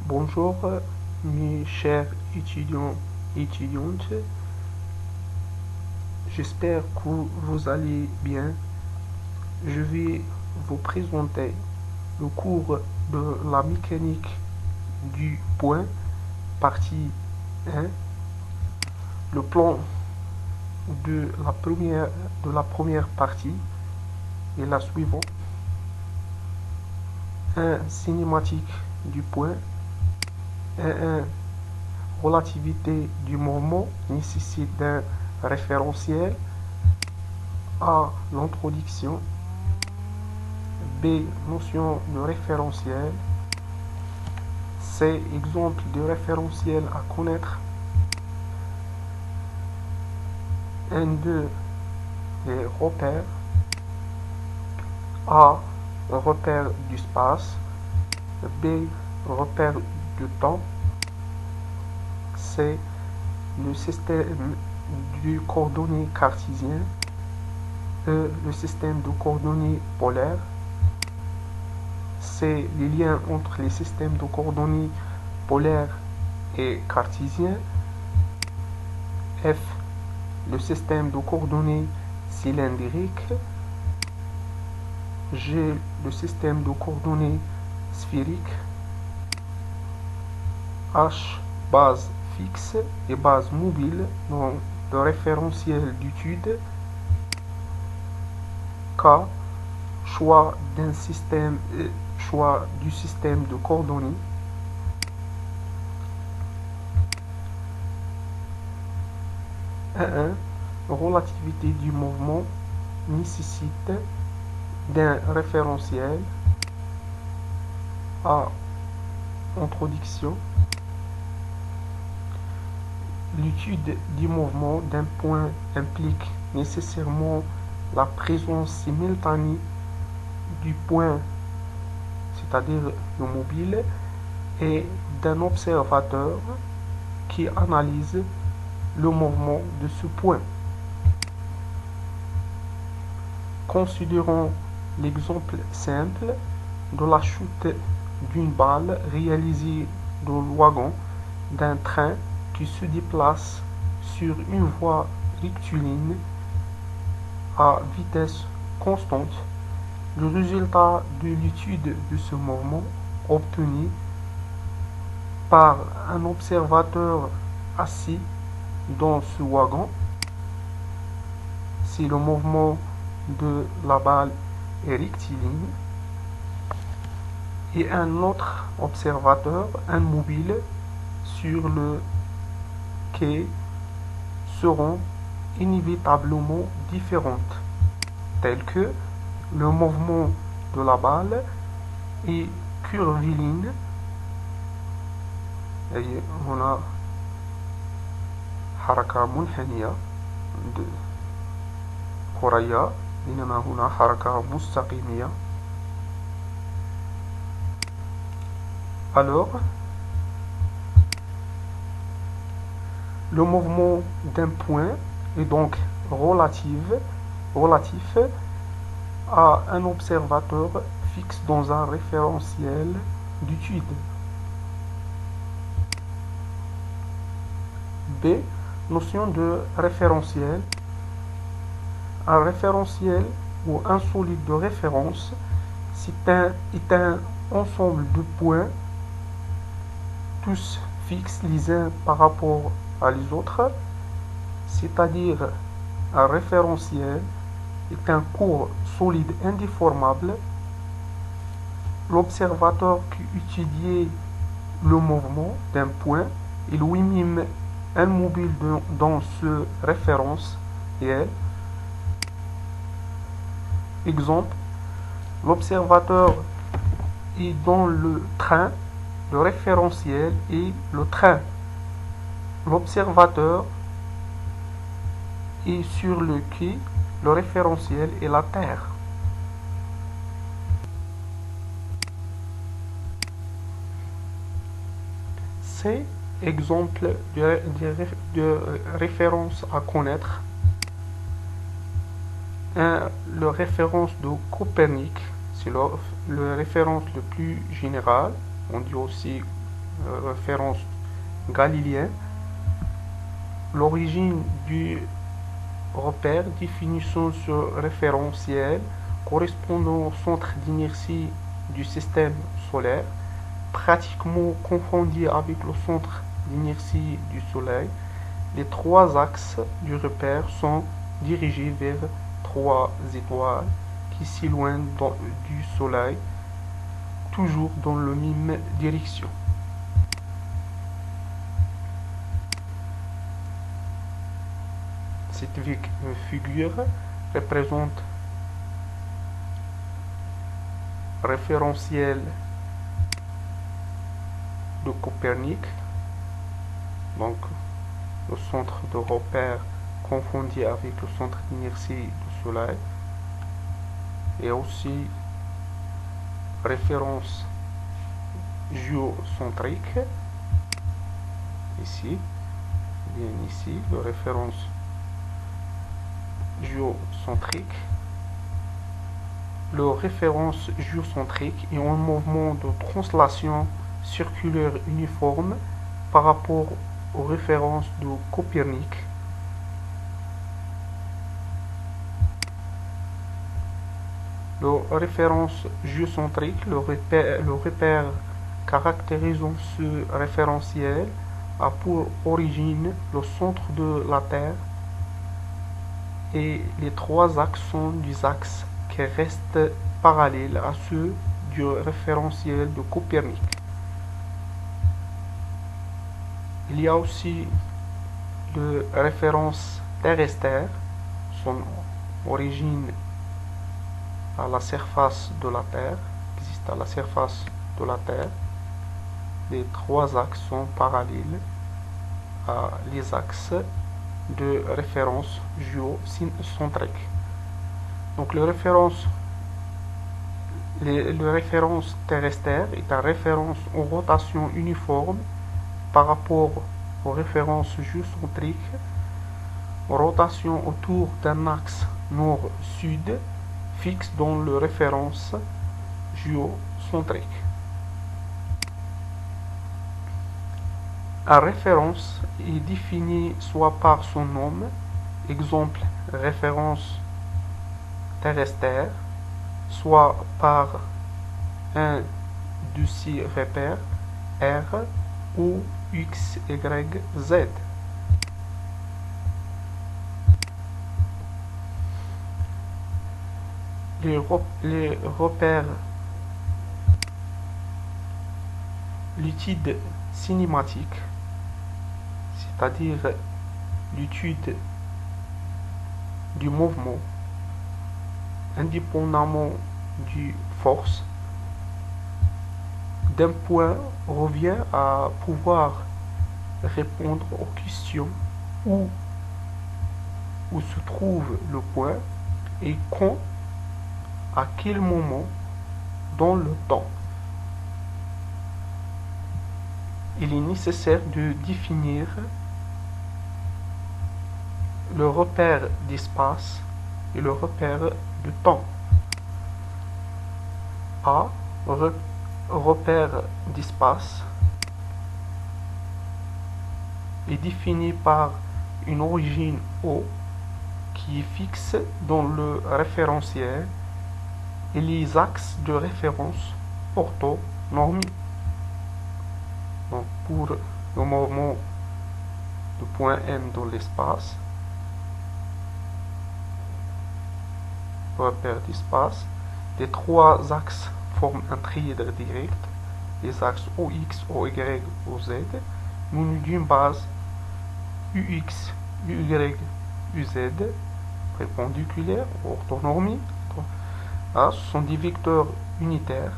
Bonjour mes chers étudiants et étudiantes, j'espère que vous allez bien. Je vais vous présenter le cours de la mécanique du point, partie 1. Le plan de la première partie est la suivante. Un cinématique du point. 1. Relativité du mouvement nécessite d'un référentiel. A. L'introduction. B. Notion de référentiel. C. Exemple de référentiel à connaître. 2. Les repères. A. Repère du espace. B. Repère du temps. C. Le système de coordonnées cartésien. E. Le système de coordonnées polaires. C. Les liens entre les systèmes de coordonnées polaires et cartésiens. F. Le système de coordonnées cylindriques. G. Le système de coordonnées sphériques. H. Base fixe et base mobile dans le référentiel d'étude. K. Choix du système de coordonnées. 1. Relativité du mouvement nécessite d'un référentiel. A. Introduction. L'étude du mouvement d'un point implique nécessairement la présence simultanée du point, c'est-à-dire le mobile, et d'un observateur qui analyse le mouvement de ce point. Considérons l'exemple simple de la chute d'une balle réalisée de l'wagon d'un train qui se déplace sur une voie rectiligne à vitesse constante. Le résultat de l'étude de ce mouvement obtenu par un observateur assis dans ce wagon, si le mouvement de la balle est rectiligne, et un autre observateur immobile sur le quai seront inévitablement différentes, telles que le mouvement de la balle est curviligne. أي هنا حركة منحنية كرية، بينما هنا حركة مستقيمية. Alors, le mouvement d'un point est donc relatif à un observateur fixe dans un référentiel d'étude. B. Notion de référentiel. Un référentiel ou un solide de référence est un ensemble de points, tous fixes les uns par rapport à les autres, c'est-à-dire un référentiel est un corps solide indéformable. L'observateur qui étudie le mouvement d'un point est lui-même immobile dans ce référence réel. Exemple, l'observateur est dans le train, le référentiel est le train. L'observateur est sur le quai, le référentiel est la terre. C. Exemple de référence à connaître. 1. Le référence de Copernic, c'est le référence le plus général. On dit aussi référence galiléen. L'origine du repère définissant ce référentiel correspondant au centre d'inertie du système solaire, pratiquement confondu avec le centre d'inertie du Soleil. Les trois axes du repère sont dirigés vers trois étoiles qui s'éloignent du Soleil, toujours dans la même direction. Cette figure représente le référentiel de Copernic, donc le centre de repère confondu avec le centre d'inertie du Soleil, et aussi référence géocentrique, ici, bien ici, la référence géocentrique. Le référence géocentrique est un mouvement de translation circulaire uniforme par rapport aux références de Copernic. Le référence géocentrique, le repère caractérisant ce référentiel, a pour origine le centre de la Terre, et les trois axes sont des axes qui restent parallèles à ceux du référentiel de Copernic. Il y a aussi le référence terrestre, son origine à la surface de la Terre, existe à la surface de la Terre. Les trois axes sont parallèles à les axes de référence géocentrique. Donc le référence terrestre est une référence en rotation uniforme par rapport aux références géocentriques, en rotation autour d'un axe nord-sud fixe dans le référence géocentrique. La référence est définie soit par son nom, exemple référence terrestre, soit par un de ses repères R ou X, Y, Z. Les repères, l'étude cinématique, c'est-à-dire l'étude du mouvement indépendamment du force d'un point, revient à pouvoir répondre aux questions où se trouve le point et quand, à quel moment dans le temps. Il est nécessaire de définir le repère d'espace et le repère de temps. A, repère d'espace, est défini par une origine O qui est fixe dans le référentiel et les axes de référence orthonormés. Donc pour le mouvement de point M dans l'espace, repère d'espace, les trois axes forment un trièdre direct, les axes OX, OY, OZ, munis d'une base UX, UY, UZ, perpendiculaire, orthonormée. Ce sont des vecteurs unitaires,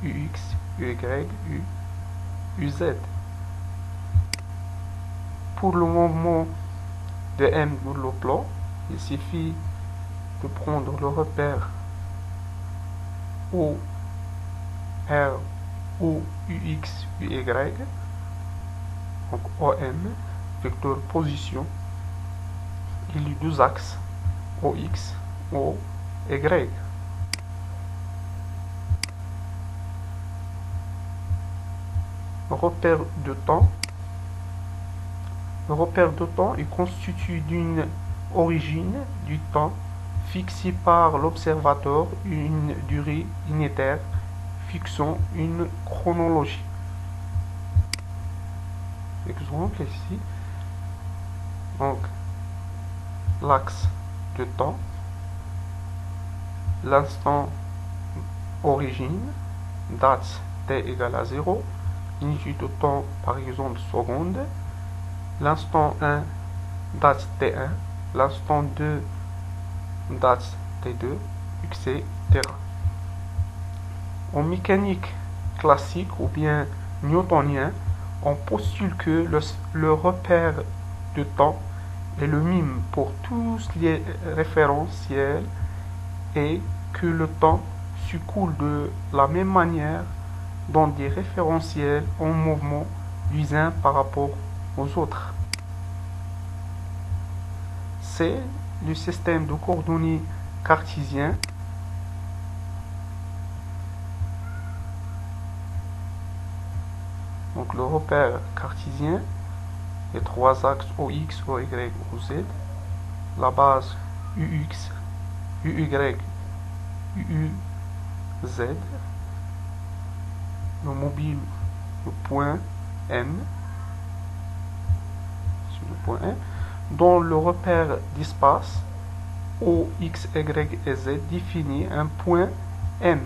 UX, UY, UZ. Pour le mouvement de M dans le plan, il suffit de prendre le repère O, R, O, UX, UY, donc OM, vecteur position, et les deux axes OX, OY. Le repère de temps. Le repère de temps est constitué d'une origine du temps fixée par l'observateur, une durée unitaire fixant une chronologie. Exemple ici. Donc, l'axe de temps, l'instant origine, date t égale à 0, unité de temps par exemple seconde, l'instant 1, date t1, l'instant 2, date t2, etc. En mécanique classique ou bien newtonien, on postule que le repère de temps est le même pour tous les référentiels et que le temps s'écoule de la même manière dans des référentiels en mouvement les uns par rapport aux autres. C'est le système de coordonnées cartésien. Donc le repère cartésien, les trois axes OX, OY, OZ, la base UX, UY, UZ, le mobile, le point M, sur le point M, dont le repère d'espace O, X, Y et Z définit un point M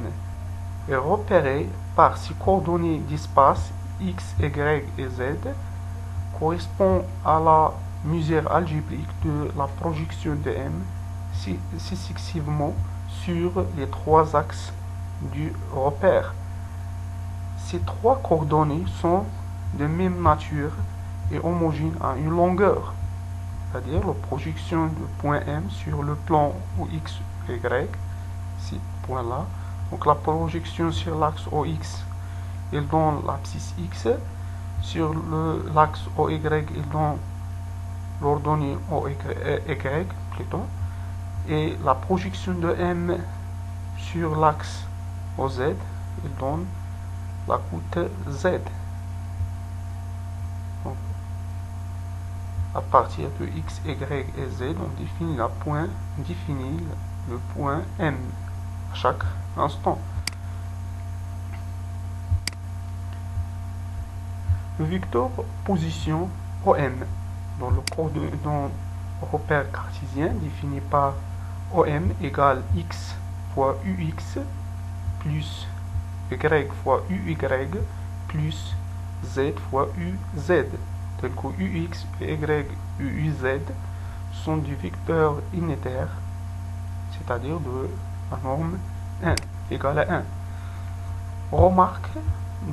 est repéré par ses coordonnées d'espace X, Y et Z correspond à la mesure algébrique de la projection de M successivement sur les trois axes du repère. Ces trois coordonnées sont de même nature et homogènes à une longueur, c'est-à-dire la projection du point M sur le plan OX, Y, ces points-là. Donc la projection sur l'axe OX, il donne l'abscisse X. Sur l'axe OY, il donne l'ordonnée OY plutôt. Et la projection de M sur l'axe OZ, il donne la coute Z. Donc, à partir de X, Y et Z, on définit le point M à chaque instant. Le vecteur position OM dans le repère cartésien défini par OM égale X fois UX plus Y fois UY plus Z fois UZ, tel que UX, Y, UZ sont des vecteurs unitaires, c'est-à-dire de la norme 1 égale à 1. Remarque,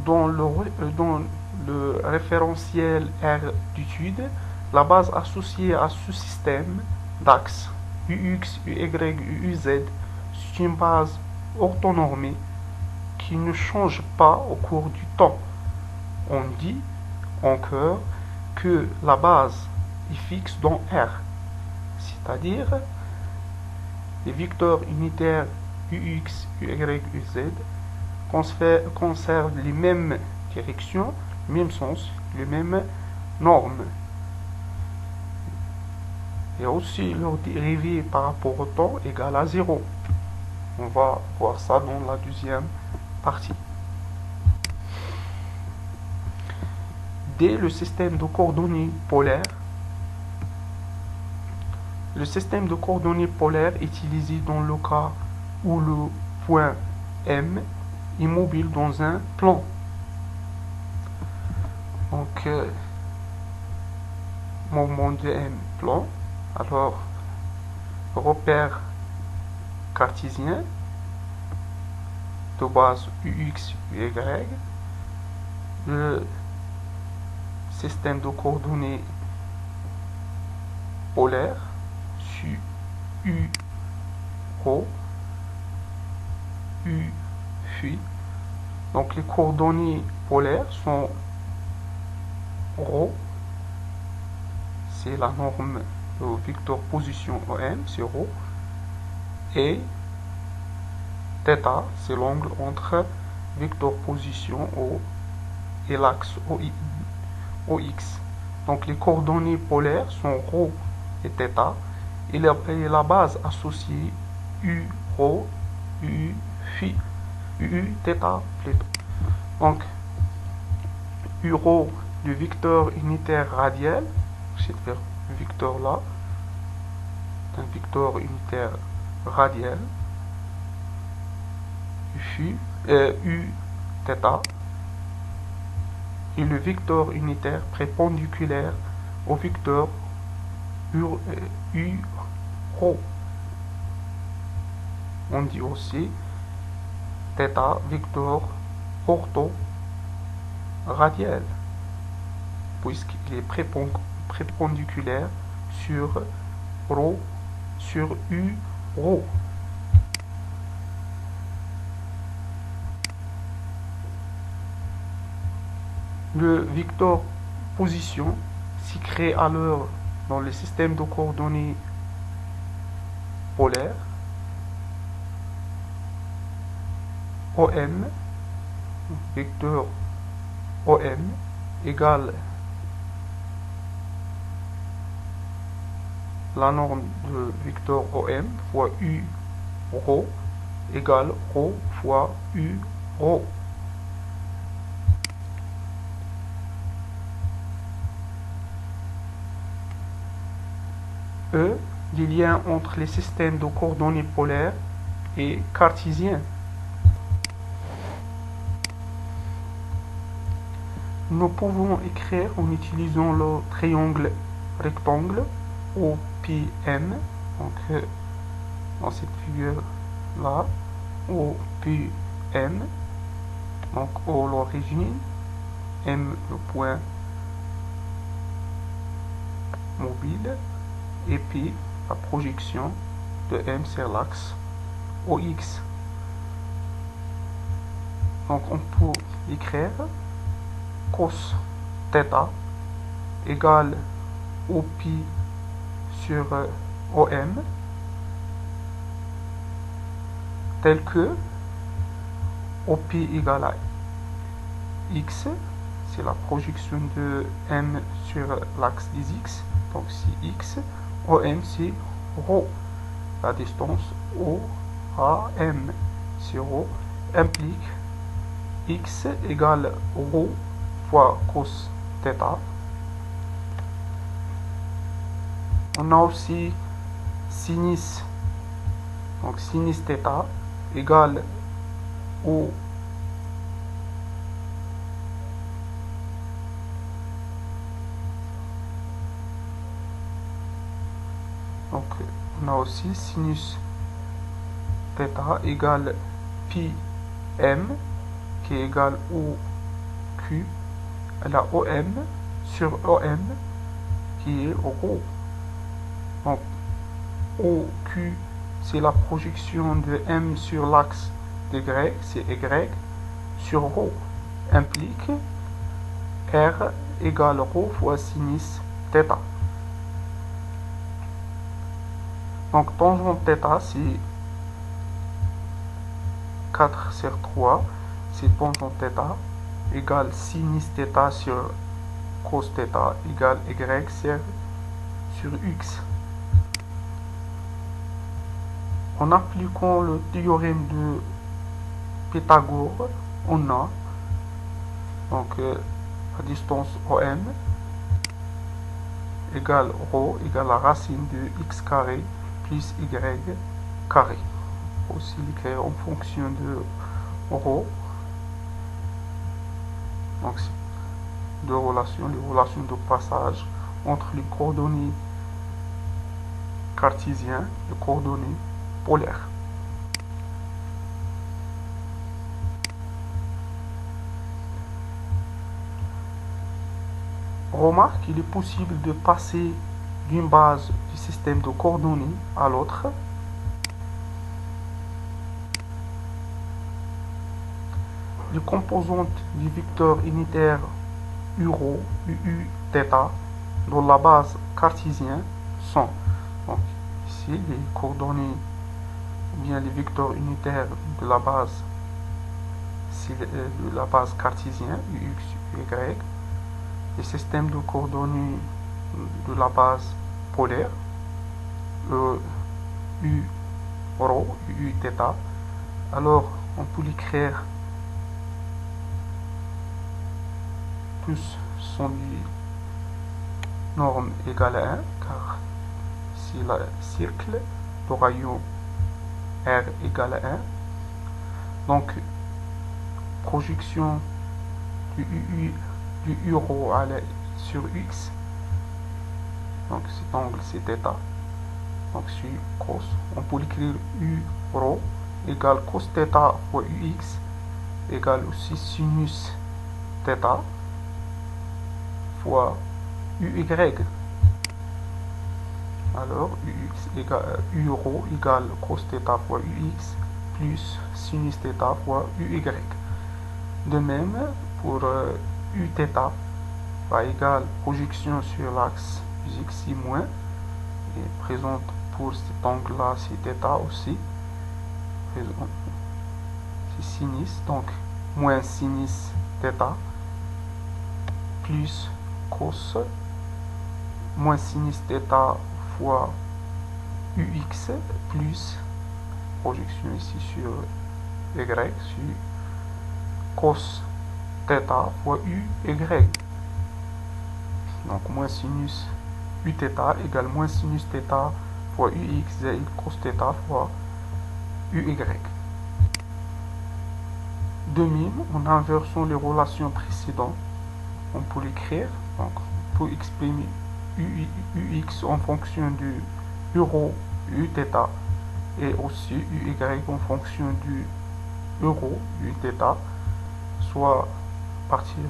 dans le référentiel R d'étude, la base associée à ce système d'axes UX, UY, UZ c'est une base orthonormée qui ne change pas au cours du temps. On dit encore que la base est fixe dans R, c'est-à-dire les vecteurs unitaires UX, UY, UZ conservent les mêmes directions, le même sens, les mêmes normes. Et aussi leur dérivée par rapport au temps égale à 0. On va voir ça dans la deuxième partie. Dès le système de coordonnées polaires, le système de coordonnées polaires est utilisé dans le cas où le point M est mobile dans un plan. Donc, mouvement de M plan. Alors, repère cartésien de base UX, UY, le système de coordonnées polaires sur U, ρ, U, phi. Donc les coordonnées polaires sont ρ, c'est la norme de vecteur position OM, c'est ρ, et θ, c'est l'angle entre vecteur position O et l'axe OX. Donc les coordonnées polaires sont ρ et θ et la base associée U, ρ, U, phi, U, θ plutôt. Donc U, ρ du vecteur unitaire radial, c'est le vecteur là, un vecteur unitaire radial, U, θ, et le vecteur unitaire perpendiculaire au vecteur U, ρ. On dit aussi θ vecteur ortho-radial, puisqu'il est prépondiculaire sur U, ρ. Le vecteur position s'écrit alors dans le système de coordonnées polaires OM, vecteur OM égale la norme de vecteur OM fois U, ρ égale ρ fois U, ρ. Les liens entre les systèmes de coordonnées polaires et cartésiens. Nous pouvons écrire en utilisant le triangle rectangle OPM, donc dans cette figure là, OPM, donc O l'origine, M le point mobile, et P la projection de M sur l'axe OX. Donc on peut écrire cos θ égale OP sur OM, tel que OP égale à X, c'est la projection de M sur l'axe des X, donc c'est X, OM c'est ρ, la distance O à M, c'est ρ, implique X égale ρ fois cos θ. On a aussi sinus, donc sinus θ égale O donc on a aussi sinus θ égale pi m qui est égal au Q, la OM sur OM qui est ρ. Donc OQ c'est la projection de M sur l'axe de Y, c'est Y sur ρ, implique R égale ρ fois sinus θ. Donc tangente θ c'est 4 sur 3, c'est tangente θ égale sinus θ sur cos θ égale Y sur X. En appliquant le théorème de Pythagore, on a donc la distance OM égale ρ égale la racine de x carré plus y carré. Aussi l'écrire en fonction de ρ. Donc deux relations, les relations de passage entre les coordonnées cartésiennes et les coordonnées polaires. Remarque qu'il est possible de passer d'une base du système de coordonnées à l'autre. Les composantes du vecteur unitaire URO, UU, θ dans la base cartésienne sont, donc ici les coordonnées, ou bien les vecteurs unitaires de la base, de la base cartésienne, ux, y, les systèmes de coordonnées de la base polaire, u, rho, u, θ. Alors, on peut l'écrire tous sont des normes égales à 1, car si le cercle de rayon R égale à 1, donc projection du U rho sur X, donc cet angle c'est θ, donc sur cos, on peut l'écrire U rho égale cos θ fois UX égale aussi sinus θ fois UY. Alors U rho égale cos θ fois UX plus sinus θ fois UY. De même pour Uθ va égal projection sur l'axe X ici moins et présente pour cet angle là c'est θ aussi, c'est sinus, donc moins sinus θ plus cos moins sinus θ fois UX plus projection ici sur Y sur cos θ fois UY. Donc moins sinus Uθ égale moins sinus θ fois UX égale cos θ fois UY. De même, en inversant les relations précédentes, on peut l'écrire, donc on peut exprimer UX en fonction du U rho Uθ et aussi UY en fonction du U rho Uθ, soit à partir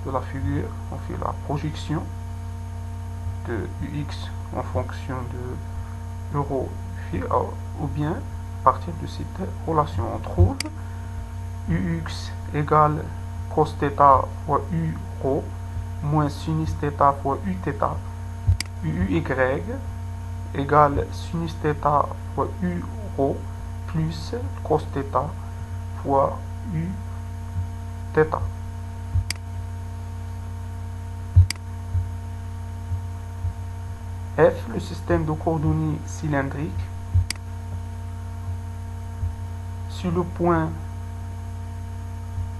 de la figure, on fait la projection de UX en fonction de U rho ou bien à partir de cette relation, on trouve UX égale cos θ fois U rho moins sinus θ fois Uθ, UY égale sinus θ fois U rho plus cos θ fois Uθ. F, le système de coordonnées cylindriques. Si le point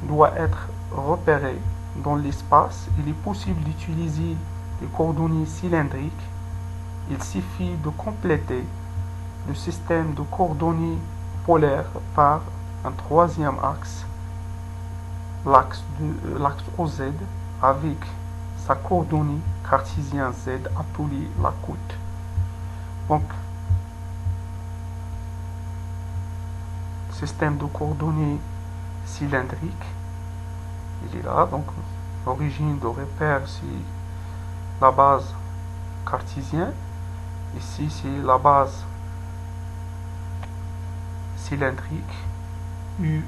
doit être repéré dans l'espace, il est possible d'utiliser les coordonnées cylindriques. Il suffit de compléter le système de coordonnées polaires par un troisième axe, l'axe OZ, avec sa coordonnée cartésienne Z appelée la côte. Donc, système de coordonnées cylindriques, il est là. Donc, l'origine de repère, c'est la base cartésienne. Ici, c'est la base cylindrique U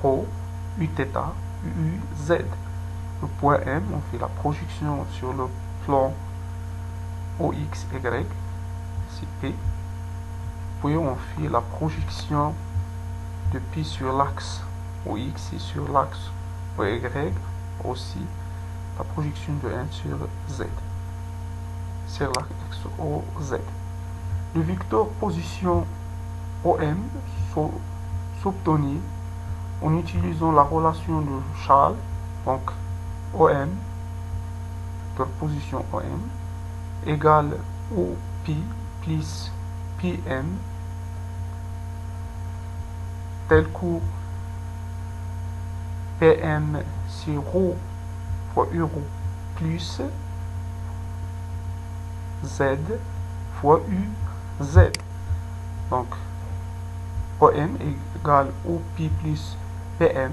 rho, Uθ, UZ. Le point M, on fait la projection sur le plan OXY, c'est P. Puis on fait la projection de P sur l'axe OX et sur l'axe OY, aussi la projection de N sur Z, sur l'axe OZ. Le vecteur position OM s'obtenait en utilisant la relation de Charles, donc OM, de position OM, égale OP plus PM, tel que PM c'est ρ fois U rho plus Z fois UZ. Donc OM égale OP plus PM,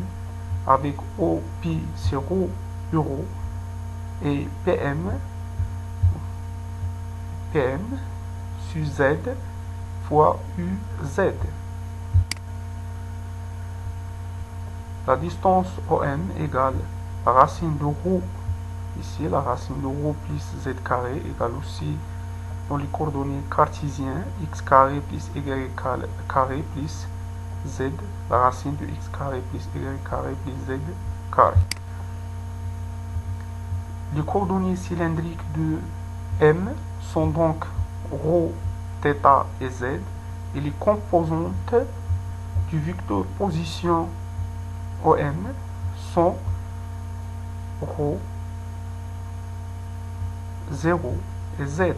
avec OP c'est ρ U rho et PM sur Z fois UZ. La distance OM égale la racine de ρ, ici la racine de ρ plus Z carré égale aussi dans les coordonnées cartésiennes x carré plus y carré plus z, la racine de x carré plus y carré plus z carré. Les coordonnées cylindriques de M sont donc ρ, θ et z, et les composantes du vecteur position OM sont ρ, 0 et z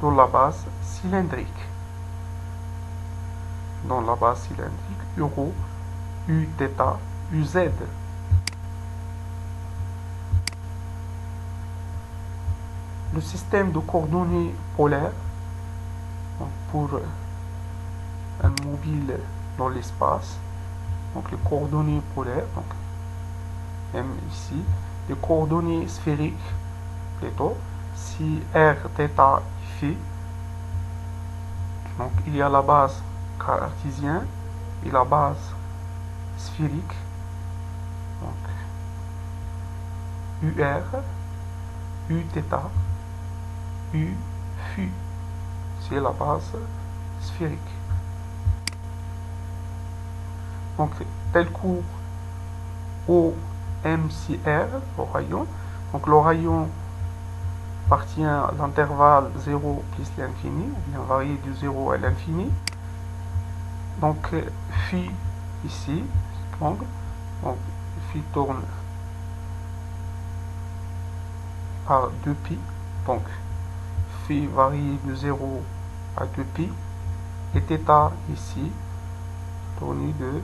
dans la base cylindrique. Dans la base cylindrique, ρ, u, θ, uz. Le système de coordonnées polaires, donc pour un mobile dans l'espace, donc les coordonnées polaires, donc M ici, les coordonnées sphériques plutôt, si r, θ, phi, donc il y a la base cartésienne et la base sphérique, donc UR, Uθ, U, phi, c'est la base sphérique. Donc tel coup OMCR, le rayon, donc le rayon appartient à l'intervalle 0 plus l'infini, ou bien varié de 0 à l'infini. Donc phi ici, l'angle, donc phi tourne par 2π, donc phi varie de 0 à 2π, et θ ici tourne de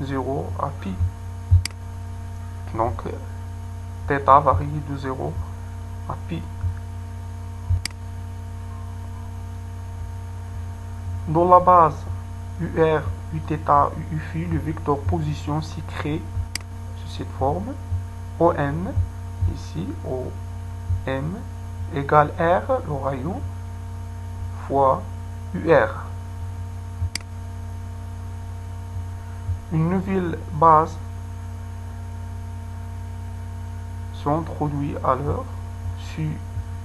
0 à π. Donc θ varie de 0 à π. Dans la base UR, Uθ, Uφ, le vecteur position s'y crée sous cette forme. OM, ici, OM, égale R, le rayon, fois UR. Une nouvelle base s'introduit alors sur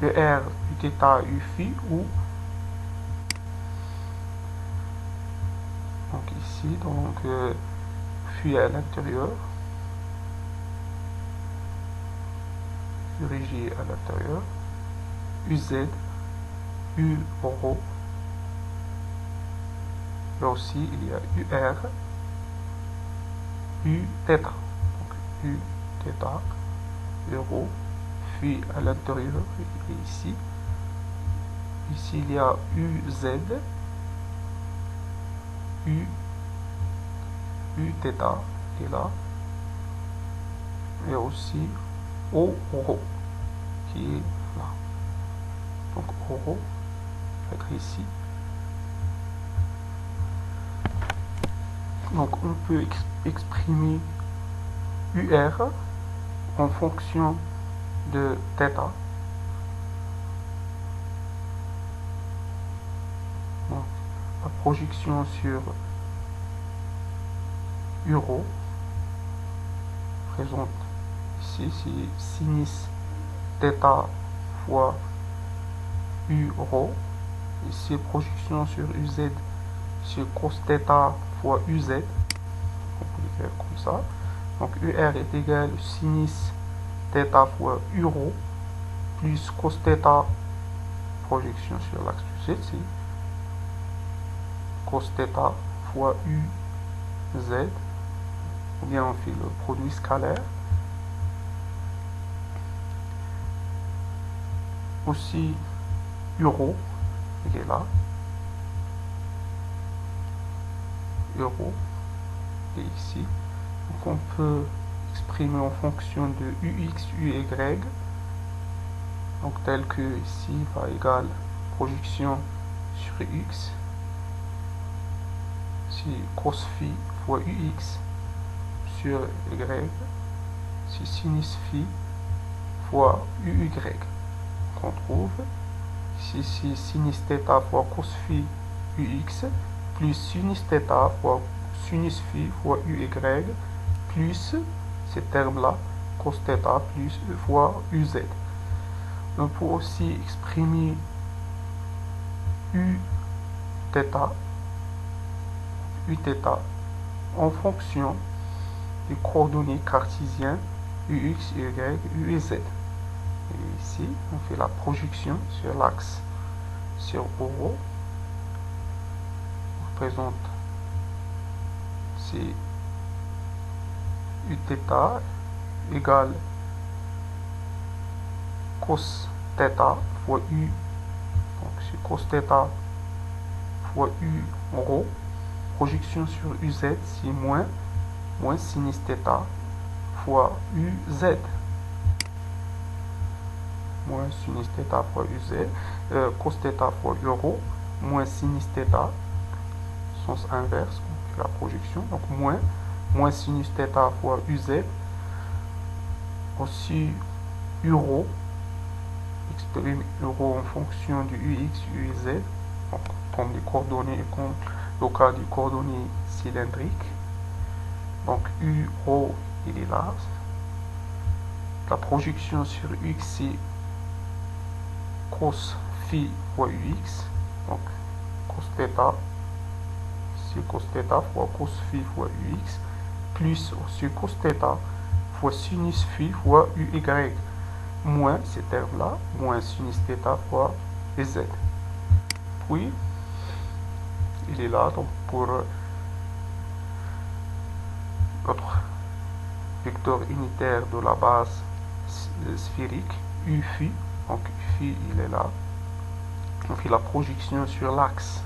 UR, Uθ, Uφ, ou donc ici, donc phi à l'intérieur, dirigé à l'intérieur, uz, u ρ, là aussi il y a ur, uθ, donc uθ, ρ, phi à l'intérieur, et ici il y a uz, Uθ qui est là, et aussi O ρ qui est là. Donc O ρ va être ici. Donc on peut exprimer UR en fonction de θ. Donc la projection sur Euro présente ici, c'est sinus θ fois U ρ. Ici, projection sur UZ, c'est cos θ fois UZ. On peut l'écrire comme ça. Donc UR est égal à sinus θ fois U ρ plus cos θ, projection sur l'axe du Z, c'est cos θ fois UZ. Ou bien on fait le produit scalaire. Aussi euro, il est là. Euro, et ici. Donc on peut exprimer en fonction de UX, UY. Donc tel que ici va égal projection sur X. C'est cos phi fois UX sur Y. C'est sinus phi fois UY. On trouve ici c'est sinus θ fois cos phi UX plus sinus θ fois sinus phi fois UY plus ces termes là cos θ plus fois UZ. On peut aussi exprimer Uθ en fonction des coordonnées cartésiennes ux, y, u et z. Et ici, on fait la projection sur l'axe sur O. On représente c'est uθ égale cos θ fois u. Donc c'est cos θ fois u rho. Projection sur uz, c'est moins sinus θ fois uz. Moins sinus θ fois uz. Cos θ fois u rho. Moins sinus θ. Sens inverse, on fait la projection. Donc moins sinus θ fois uz. Aussi u rho. Exprime u rho en fonction du ux, uz. Donc, comme les coordonnées, comme le cas des coordonnées cylindriques. Donc u rho, il est là. La projection sur x, c'est cos phi fois ux. Donc cos θ, c'est cos θ fois cos phi fois ux. Plus aussi cos θ fois sinus phi fois uy. Moins ces termes-là, moins sinus θ fois z. Puis, il est là donc pour notre vecteur unitaire de la base sphérique, u phi. Donc phi, il est là. On fait la projection sur l'axe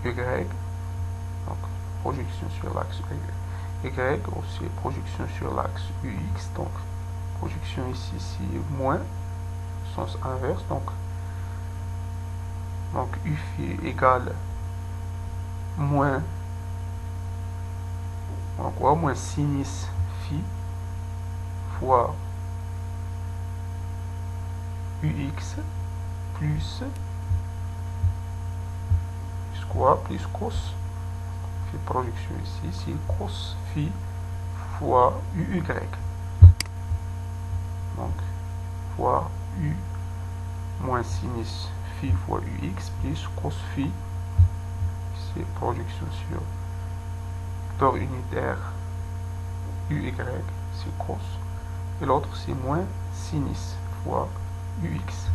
y. Donc projection sur l'axe y. Aussi projection sur l'axe ux. Donc projection ici, c'est moins, sens inverse. Donc u phi égale moins sinus phi fois ux plus quoi, plus cos. On fait projection ici, c'est cos phi fois uy. Donc fois u moins sinus phi fois ux plus cos phi. C'est projection sur vecteur unitaire uy, c'est cos. Et l'autre c'est moins sinus fois ux.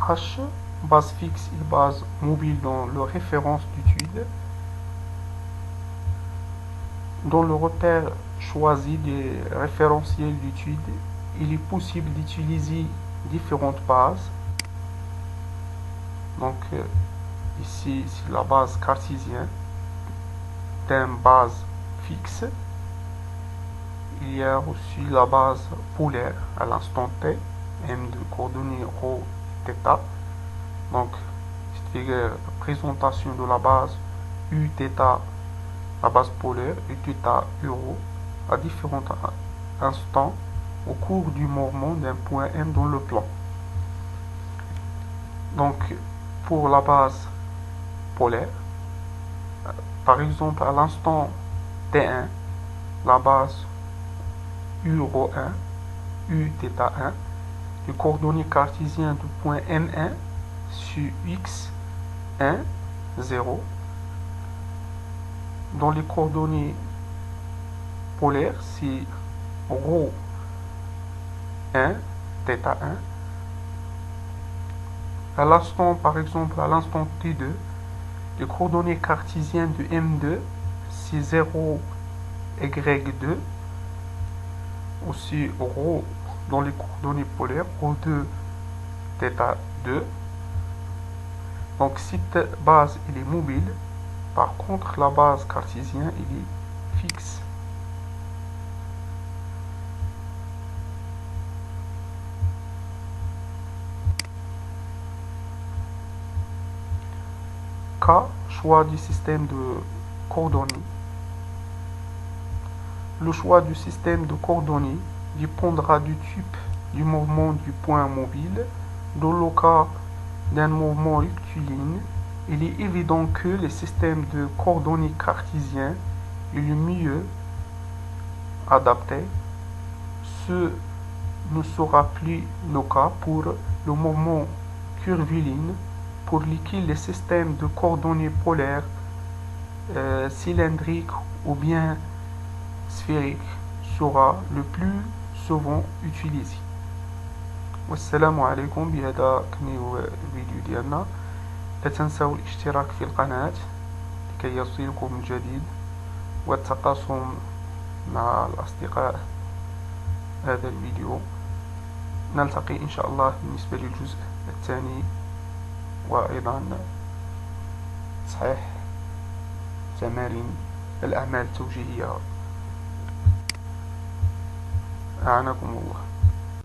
H, base fixe et base mobile dans le référence d'étude. Dans le repère choisi des référentiels d'étude, il est possible d'utiliser différentes bases. Donc ici c'est la base cartésienne d'une base fixe. Il y a aussi la base polaire à l'instant t, m de coordonnées rho θ. Donc c'est la présentation de la base uθ, la base polaire uθ euro à différents instants au cours du mouvement d'un point M dans le plan. Donc pour la base polaire, par exemple à l'instant T1, la base u rho 1, uθ1, les coordonnées cartésiennes du point M1 sur x1, 0. Dans les coordonnées polaires, c'est rho 1, θ1. À l'instant, par exemple, à l'instant T2, les coordonnées cartésiennes de M2, c'est 0, y2. Aussi rho dans les coordonnées polaires, rho2, θ2. Donc cette base elle est mobile. Par contre, la base cartésienne elle est fixe. K, choix du système de coordonnées. Le choix du système de coordonnées dépendra du type du mouvement du point mobile. Dans le cas d'un mouvement rectiligne, il est évident que le système de coordonnées cartésien est le mieux adapté. Ce ne sera plus le cas pour le mouvement curviligne, pour lequel les systèmes de coordonnées polaires cylindriques ou bien sphériques sera le plus souvent utilisé. والسلام عليكم. بهذا كنيو الفيديو ديالنا. لا تنسوا الاشتراك في القناة لكي يصلكم الجديد والتقاسم مع الأصدقاء هذا الفيديو. نلتقي إن شاء الله بالنسبة للجزء الثاني، وأيضا تصحيح تمارين الأعمال التوجيهية. أعانكم الله.